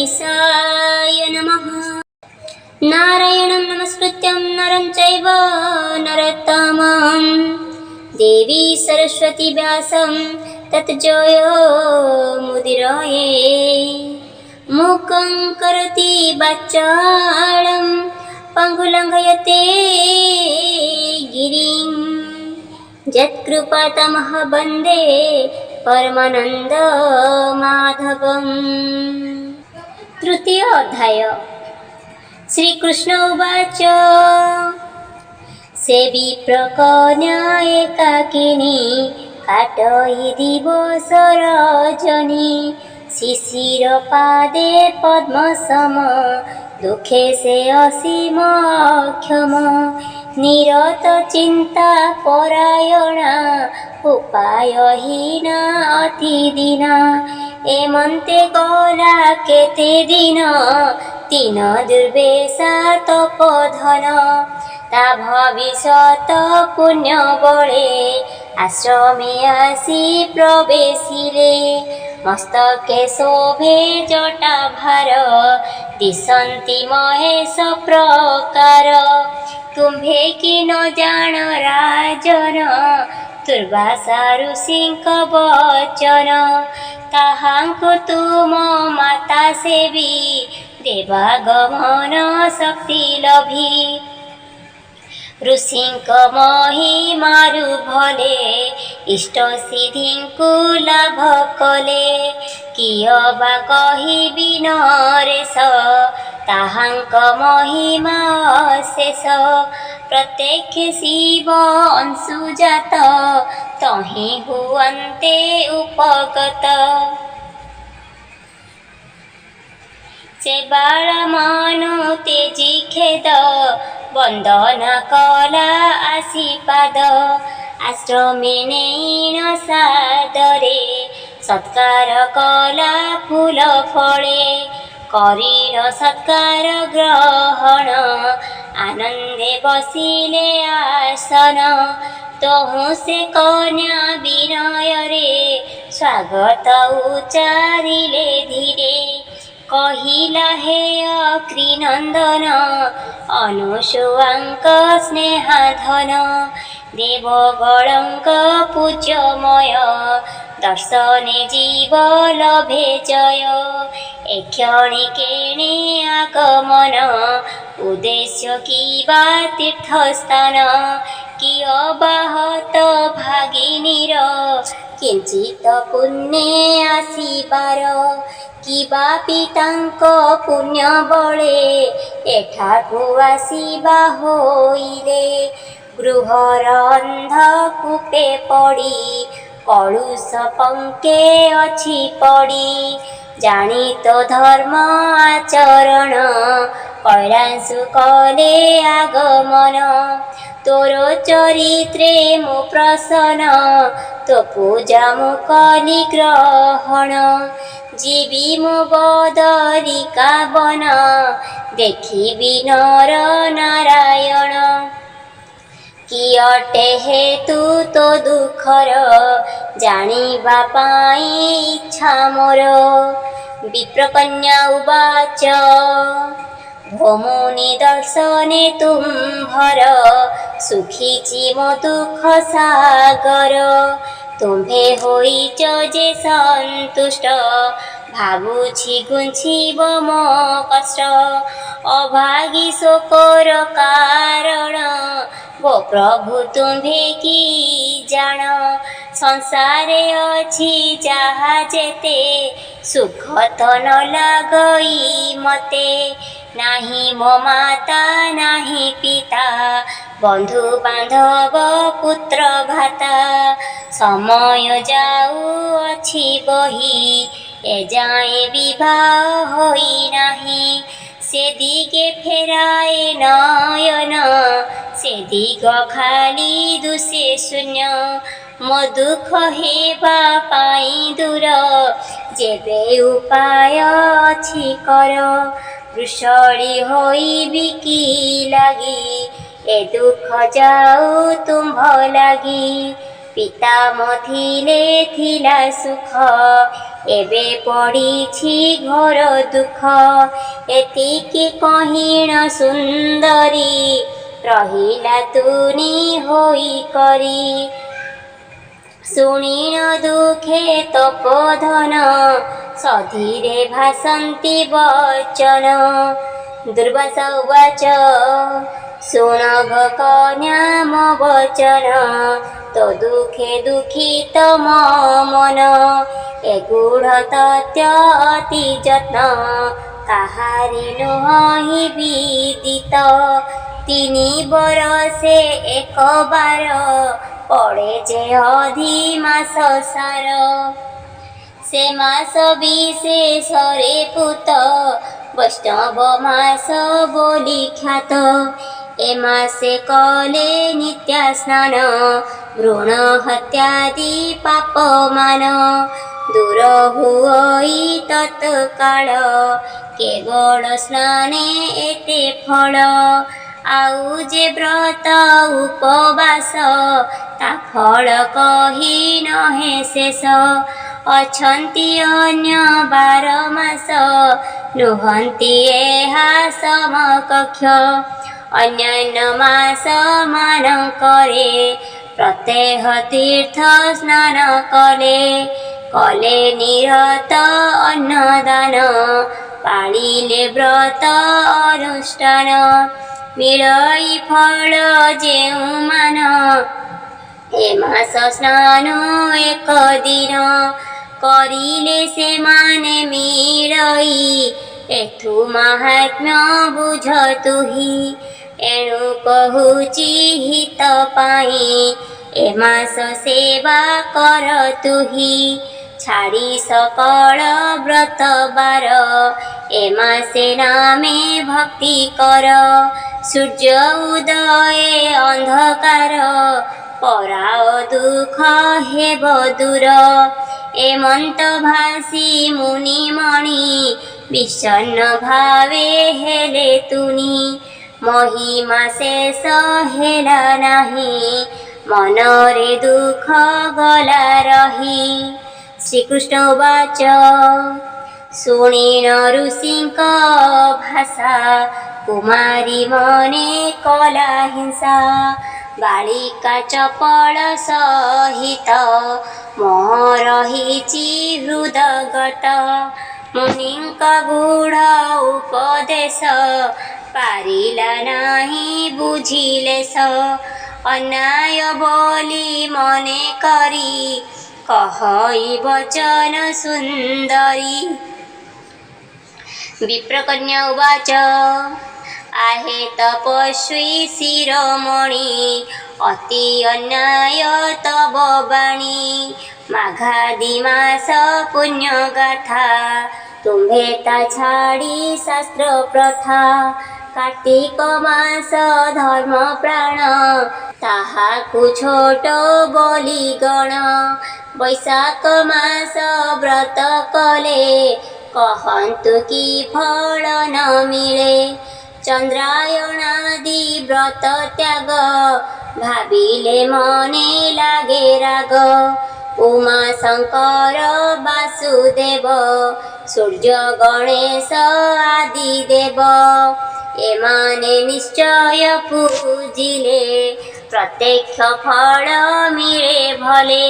गणेशाय नमः। नारायणं नमस्कृत्यं नरं चैव नरोत्तमं देवी सरस्वती व्यासं तत् जयो मुदीरये। मूकं करोति वाचालं पङ्गुलङ्घयते गिरिं यत्कृपातमः वन्दे परमानंद माधवम्। तृतीय अध्याय। श्रीकृष्ण उवाच से विप्रकन्या एकाकिनी काटयि दिवस रजनी शिशिरपादे पद्मसम दुखे से असीम क्षम निरत चिंता परायणा उपायहीना अतिदिना एमन्ते गला केते दिन तीन दुर्वेशा तपोधन ता भविष्यत पुण्य बळे आश्रमे आसी प्रवेशिले मस्तके शोभे जटा भार दिशन्ति महेश प्रकार तुम्भे कि न जान राजन दुर्वासा ऋषिंक वचन ताहांको तुम माता सेवी देवागमन शक्ति लभी ऋषिंक महिमारु भले इष्ट सिद्धिंकु लाभ कले किय बा कहिबि नरेश ताहांक महिमा शेष प्रत्यक्ष शिव अंशुजात तहि हुअन्ते उपगत से बाळ मनु तेजी खेद वंदना कला आशीपाद आश्रमे नेन सादरे सत्कार कला फूल फळे करिल सत्कार ग्रहण आनंदे बसिले आसन तहु से कन्या विनय रे स्वागत उच्चारिले धीरे कहिला हे अक्रीनंदन अनुसुवांक स्नेहाधन देवगणंक पूज्यमय दर्शने जीव लभे जय एक्षणिकेणे आगमन उद्देश्य किबा तीर्थस्थान कि अबाहत भागिनीर किंचित पुण्ये आसीबार किबा पितांक पुण्य बळे एठाकु आसीबा होइले गृहर अंधकूपे पड़ी कलुष पंके अछि पड़ी जानी तो धर्म आचरण कैलासु कले आगमन तोर चरित्रे मु प्रसन्न तो पूजा मु कली ग्रहण जीवी मु बदरिका बन देखिबि नर नारायण कि अटे हेतु तो दुखर जानिबा पाई इच्छा मोर विप्रकन्या उवाच भोमुनि दर्शने तुम्भर सुखीची मो दुख सागर तुम्भे होइच जे सन्तुष्ट भाबुछि गुंछिब मो कष्ट अभागी शोकर कारण गो प्रभु तुम्भे कि जान संसारे अछि जाहा जेते सुख तो न लागई मते नाही मो माता नाही पिता बंधु बांधव पुत्र भाता समय जाऊ अछि बही ए जाए विवाह होई नाही से दिगे फेराए नयन से दिग खाली दुसे शून्य मो दुख हेबा पाई दूर जेबे उपाय अछि कर वृषणी होइबि कि लागी ए दुख जाऊ तुम्भ लागी ପିତା ମଥିଲେ ଥିଲା ସୁଖ, ଏବେ ପଡ଼ିଛି ଘୋର ଦୁଃଖ। ଏତିକି କହିଣ ସୁନ୍ଦରୀ, ରହିଲା ତୁନି ହୋଇ କରି। ଶୁଣିଣ ଦୁଃଖେ ତପୋଧନ, ସଧିରେ ଭାସନ୍ତି ବଚନ। ଦୁର୍ବାସା ଉବାଚ ଶୁଣ ଭ କନ୍ୟା ମୋ ବଚନ, ତୋ ଦୁଃଖେ ଦୁଃଖିତ ମୋ ମନ। ଏ ଗୂଢ଼ ତଥ୍ୟ ଅତି ଯତ୍ନ, କାହାରି ନୁହଁ ବିଦିତ। 3 ବରଷେ 1 ବାର, ପଡ଼େ ଯେ ଅଧିମାସ ସାର। ସେ ମାସ ବିଶେଷରେ ପୂତ, ବୈଷ୍ଣବ ମାସ ବୋଲି ଖ୍ୟାତ। ଏ ମାସେ କଲେ ନିତ୍ୟା ସ୍ନାନ, ଭ୍ରୂଣ ହତ୍ୟାଦି ପାପମାନ। ଦୂର ହୁଅଇ ତତ୍କାଳ, କେବଳ ସ୍ନାନେ ଏତେ ଫଳ। ଆଉ ଯେ ବ୍ରତ ଉପବାସ, ତା ଫଳ କହି ନହେ ଶେଷ। ଅଛନ୍ତି ଅନ୍ୟ 12 ମାସ, ନୁହନ୍ତି ଏହା ସମକକ୍ଷ। ଅନ୍ୟାନ୍ୟ ମାସ ମାନଙ୍କରେ, ପ୍ରତ୍ୟହ ତୀର୍ଥ ସ୍ନାନ କଲେ। କଲେ ନିରତ ଅନ୍ନଦାନ, ପାଳିଲେ ବ୍ରତ ଅନୁଷ୍ଠାନ। ମିଳଇ ଫଳ ଯେଉଁମାନ, ଏ ମାସ ସ୍ନାନ 1 ଦିନ। କରିଲେ ସେମାନେ ମିଳଇ, ଏଥୁ ମାହାତ୍ମ୍ୟ ବୁଝ ତୁହି। ଏଣୁ କହୁଛି ହିତ ପାଇଁ, ଏ ମାସ ସେବା କର ତୁହି। ଛାଡ଼ି ସକଳ ବ୍ରତ ବାର, ଏ ମାସେ ନାମେ ଭକ୍ତି କର। ସୂର୍ଯ୍ୟ ଉଦୟେ ଅନ୍ଧକାର, ପରାଅ ଦୁଃଖ ହେବ ଦୂର। ଏମନ୍ତ ଭାସି ମୁନିମଣି, ବିଷଣ୍ଣ ଭାବେ ହେଲେ ତୁନି। ମହିମା ଶେଷ ହେଲା ନାହିଁ, ମନରେ ଦୁଃଖ ଗଲା ରହି। ଶ୍ରୀକୃଷ୍ଣ ଉବାଚ ଶୁଣିଣ ଋଷିଙ୍କ ଭାଷା, କୁମାରୀ ମନେ କଲା ହିଂସା। ବାଳିକା ଚପଳ ସହିତ, ମୋହ ରହିଛି ହୃଦଗତ। ମୁନିଙ୍କ ଗୂଢ଼ ଉପଦେଶ, ପାରିଲା ନାହିଁ ବୁଝିଲେଶ। ଅନ୍ୟାୟ ବୋଲି ମନେ କରି, କହଇ ବଚନ ସୁନ୍ଦରୀ। ବିପ୍ରକନ୍ୟା ଉବାଚ आहे ତପସ୍ୱୀ ଶିରୋମଣି, ଅତି ଅନ୍ୟାୟ ତବ ବାଣୀ। ମାଘାଦି ମାସ ପୁଣ୍ୟ ଗାଥା, ତୁମ୍ଭେ ତା ଛାଡ଼ି ଶାସ୍ତ୍ର ପ୍ରଥା। କାର୍ତ୍ତିକ ମାସ ଧର୍ମ ପ୍ରାଣ, ତାହାକୁ ଛୋଟ ବୋଲି ଗଣ। ବୈଶାଖ ମାସ ବ୍ରତ କଲେ, କହନ୍ତୁ କି ଫଳ ନ ମିଳେ। ଚନ୍ଦ୍ରାୟଣାଦି ବ୍ରତ ତ୍ୟାଗ, ଭାବିଲେ ମନେ ଲାଗେ ରାଗ। ଉମା ଶଙ୍କର ବାସୁଦେବ, ସୂର୍ଯ୍ୟ ଗଣେଶ ଆଦି ଦେବ। ଏମାନେ ନିଶ୍ଚୟ ପୂଜିଲେ, ପ୍ରତ୍ୟକ୍ଷ ଫଳ ମିଳେ ଭଲେ।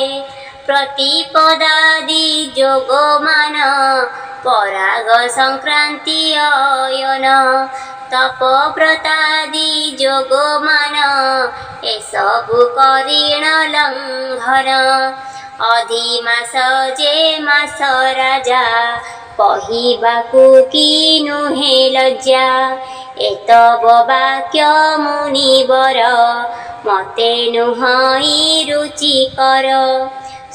ପ୍ରତିପଦାଦି ଯୋଗମାନ, ପରାଗ ସଂକ୍ରାନ୍ତି ଅୟନ। ତପବ୍ରତାଦି ଯୋଗମାନ, ଏସବୁ କରିଣ ଲଙ୍ଘନ। ଅଧିମାସ ଯେ ମାସ ରାଜା, କହିବାକୁ କି ନୁହେଁ ଲଜ୍ଜା। ଏତବ ବାକ୍ୟ ମୁନିବର, ମତେ ନୁହଁଇ ରୁଚିକର।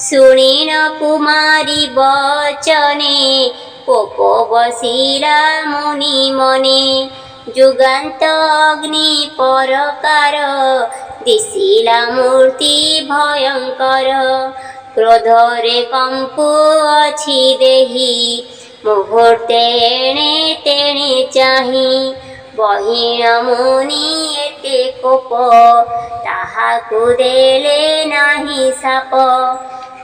ଶୁଣିଣ କୁମାରୀ ବଚନେ, କୋପ ବସିଲା ମୁନି ମନେ। ଯୁଗାନ୍ତ ଅଗ୍ନି ପରକାର, ଦିଶିଲା ମୂର୍ତ୍ତି ଭୟଙ୍କର। କ୍ରୋଧରେ କମ୍ପୁଅଛି ଦେହି, ମୁହୂର୍ତ୍ତେ ଏଣେ ତେଣେ ଚାହିଁ। बहिण मुनि एते कोप ताहाकु देले नाही साप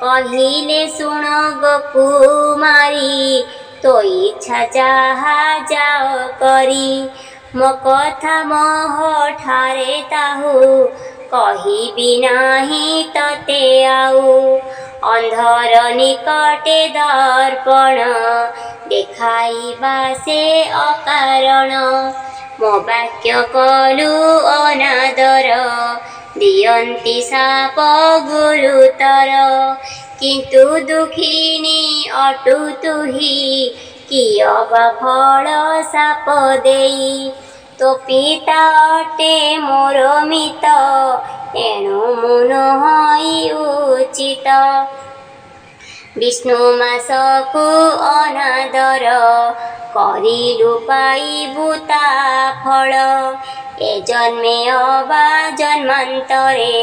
कहिले शुण गो कुमारी तो इच्छा जाहा जाओ करी मो कथा मोह ठारे ताहु कहिबी नाही तते आउ अंधर निकटे दर्पण देखाइबा से अकारण मो वाक्य कलु अनादर दियन्ति साप गुरुतर किंतु दुखिनी अटु तुही किय बा फल साप देई तो पिता अटे मोर मित एणु मुन हई उचित विष्णु मासकु अनादर करिलु पाइबु ता फल ए जन्मे अबा जन्मान्तरे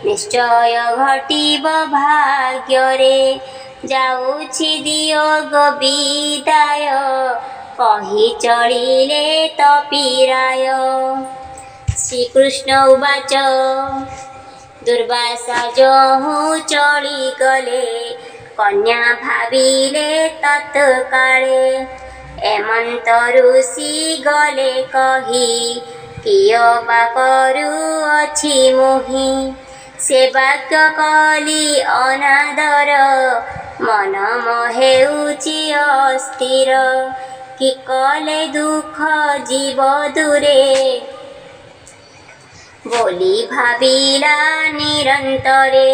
निश्चय घटिब भाग्यरे जाउछि दियोग विदाय कहि चलिले तपिराय श्रीकृष्ण उवाच दुर्वासा जहु चली गले कन्या भाविले तत्काले एमंत ऋषि गले कही किय बा करुअछि मोहि से वाक्य कली अनादर मन हेउछि अस्थिर कि कले दुख जीव दूरे बोली भाविला निरंतरे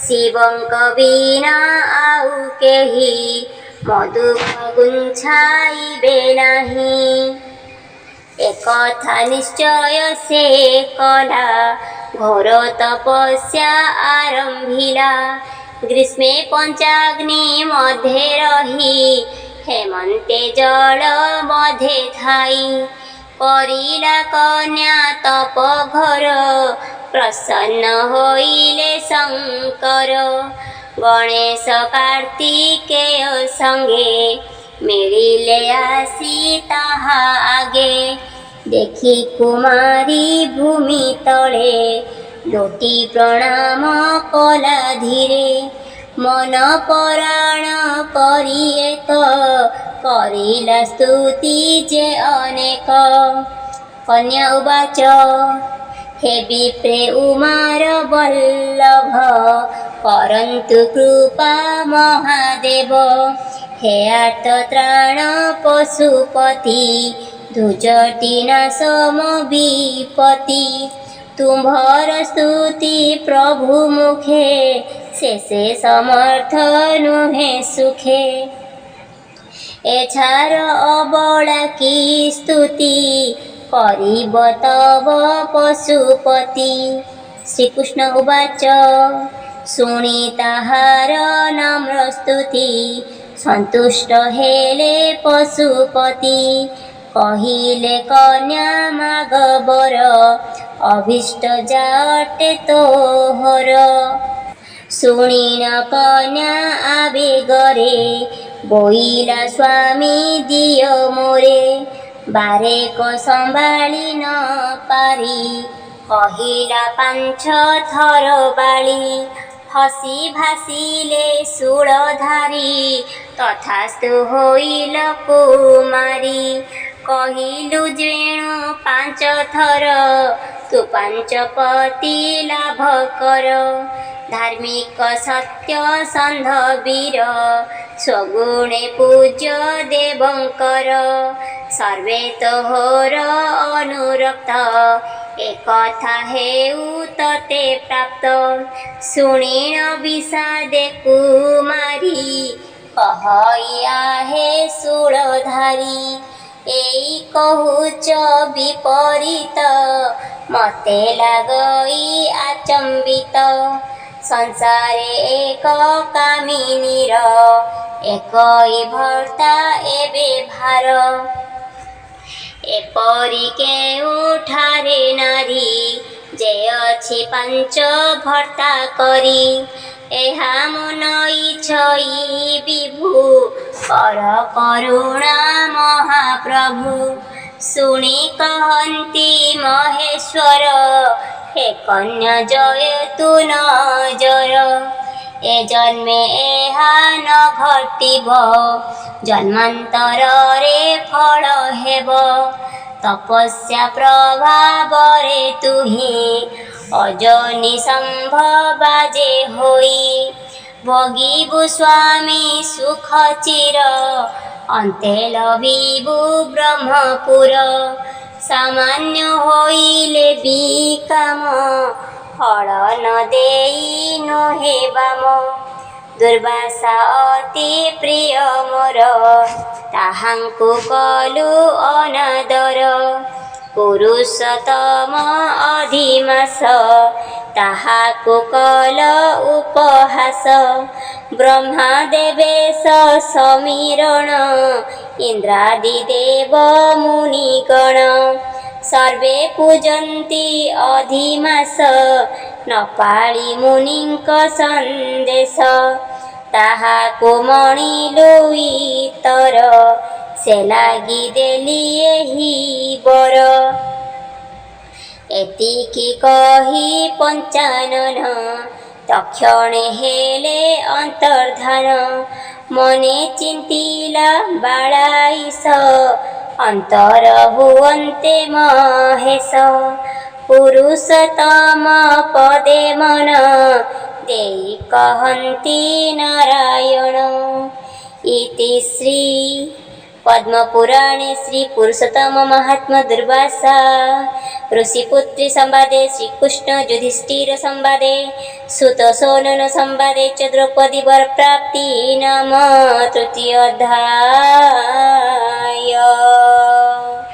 शिवंक बिना आउ केही मो दुख गुंछाइबे नाही एकथा निश्चय से कला घोर तपस्या आरंभिला ग्रीष्मे पंचाग्नि मध्ये रही हेमंते जल मध्ये थाई करिला कन्या तप घर प्रसन्न होइले शंकर गणेश कार्तिकेय संगे मिलिले आसी ताहा आगे देखी कुमारी भूमि तले लोटी प्रणाम कला धीरे मन पराण करी एक करिला स्तुति जे अनेक कन्या उवाच हे विप्रे उमार वल्लभ करन्तु कृपा महादेव हे आर्तत्राण पशुपति धुजटी नाशम विपत्ति तुम्भर स्तुति प्रभु मुखे शेषे समर्थ नुहे सुखे एछार अबला की स्तुति करिब तव पशुपति श्रीकृष्ण उवाच शुणी ताहार नम्र स्तुति संतुष्ट हेले पशुपति कहिले कन्या मागबर अभीष्ट जाटे तोहर शुणिन कन्या आवेगरे बोइला स्वामी दियो मोरे बारे को संभाली न पारी कहिला पांच थर बाली हसी भासिले शूलधारी तथास्तु होइल कुमारी कहिलु जेणु पांच थर तु पांचपति लाभ कर धार्मिक सत्य संध वीर स्वगुणे पूज्य देवंकर सर्वे तोहर अनुरक्त एकथा हेउ तते प्राप्त शुणिन विषादे कुमारी कहइया हे शूलधारी एई कहुच विपरीत मते लागई आचंबित संसारे एक कामिनीर एकई भर्ता एबे भार एपरी केउठारे नारी जे अछि पांच भर्ता करी एहा मन इच्छई विभु कर करुणा महाप्रभु ଶୁଣି କହନ୍ତି ମହେଶ୍ୱର ହେ କନ୍ୟା ଜୟତୁ ନଜର ଏ ଜନ୍ମେ ଏହା ନ ଘଟିବ ଜନ୍ମାନ୍ତରରେ ଫଳ ହେବ ତପସ୍ୟା ପ୍ରଭାବରେ ତୁହି ଅଜନି ସମ୍ଭବା ଯେ ହୋଇ ଭୋଗିବୁ ସ୍ୱାମୀ ସୁଖ ଚିର ଅନ୍ତେ ଲଭିବୁ ବ୍ରହ୍ମପୁର ସାମାନ୍ୟ ହୋଇଲେ ବି କାମ ଫଳ ନ ଦେଇ ନୁହେଁ ବାମ ଦୁର୍ବାସା ଅତି ପ୍ରିୟ ମୋର ତାହାଙ୍କୁ କଲୁ ଅନାଦର ପୁରୁଷୋତ୍ତମ ଅଧିମାସ ତାହାକୁ କଲ ଉପହାସ ବ୍ରହ୍ମା ଦେବେଶ ସମୀରଣ ଇନ୍ଦ୍ରାଦି ଦେବ ମୁନିଗଣ ସର୍ବେ ପୂଜନ୍ତି ଅଧିମାସ ନ ପାଳି ମୁନିଙ୍କ ସନ୍ଦେଶ ତାହାକୁ ମଣିଲୁ ଇତର ସେ ଲାଗି ଦେଲି ଏହି ବର ଏତିକି କହି ପଞ୍ଚାନନ ତକ୍ଷଣେ ହେଲେ ଅନ୍ତର୍ଧାନ ମନେ ଚିନ୍ତିଲା ବାଳାଇଶ ଅନ୍ତର ହୁଅନ୍ତେ ମହେଶ ପୁରୁଷୋତ୍ତମ ପଦେ ମନ ଦେଇ କହନ୍ତି ନାରାୟଣ ଇତି ଶ୍ରୀ ପଦ୍ମପୁରାଣେ ଶ୍ରୀ ପୁରୁଷୋତ୍ତମ ମହାତ୍ମ୍ୟ ଦୁର୍ବାସା ऋषिपुत्री संवादे श्रीकृष्ण युधिष्ठिर संवादे सुत सोनन संवादे च द्रौपदी वर प्राप्ति नाम तृतीय अध्याय।